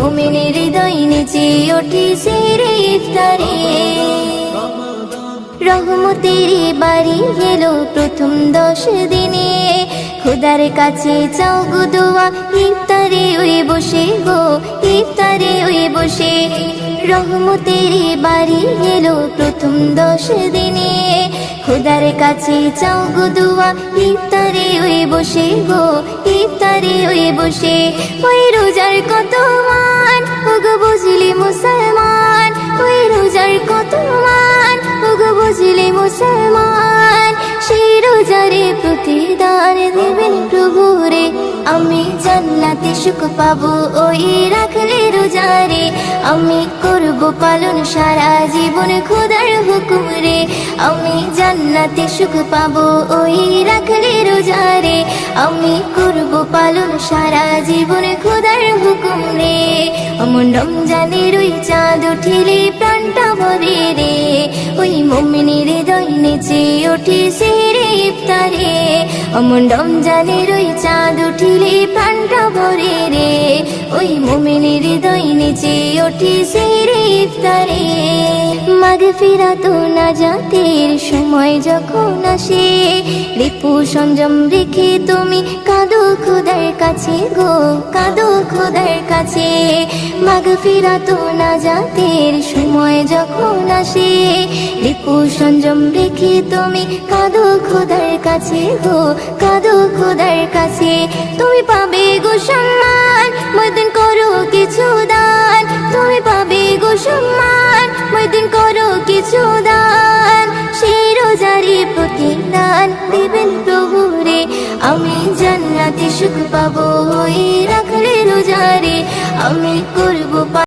মুমিনের হৃদয় নেচে ওঠে সেহরে ইফতারে। রহমতের বাড়ি এলো প্রথম 10 দিনে, খোদার কাছে চাও গো দোয়া ইফতারে ওই বসে গো, ইফতারে ওই বসে। রহমতের বাড়ি এলো প্রথম 10 দিনে, খোদার কাছে চাও গো দোয়া ইফতারে ওই বসে গো, ইফতারে ওই বসে। ওই রোজার কত মান ওগো বুঝলি মুসলমান, ওই রোজার কত মান ওগো বুঝলি মুসলমান। সেই রোজারে প্রতিদান দেবেন প্রভু রে, আমি জান্নাতে সুখ পাবো ওই রাখলে রোজারে। আমি করব পালন সারা জীবন খোদার হুকুম রে, আমি জান্নাতে সুখ পাবো ওই রাখলে রোজারে। আমি করব পালন সারা জীবন খোদার হুকুম রে। অমন রমজানের ওই চাঁদ উঠিলে প্রাণটা ভরে রে, ওই মুমিনের হৃদয় নেচে ওঠে সেহরে ইফতারে। অমন রমজানের ওই চাঁদ উঠিলে প্রাণটা ভরে রে, ওই মুমিনের হৃদয় নেচে ওঠে সেহরে ইফতারে। মাগফিরাত ও নাজাতের সময় যখন আসে, রিপু সংযম রেখে তুমি কাঁদো খোদার কাছে গো, কাঁদো খোদার কাছে। মাগফিরাত ও নাজাতের সময় যখন আসে, রিপু সংযম রেখে তুমি কাঁদো খোদার কাছে গো, কাঁদো খোদার কাছে। তুমি পাবে গো সম্মান ময়দিন করো কিছু দান, তুমি পাবে গো সম্মান ময়দিন করো কিছু দান। সেই রোজারে প্রতিদান দিবেন প্রভু রে, আমি জান্নাতে সুখ পাবো ওই রাখলে রোজারে। আমি করব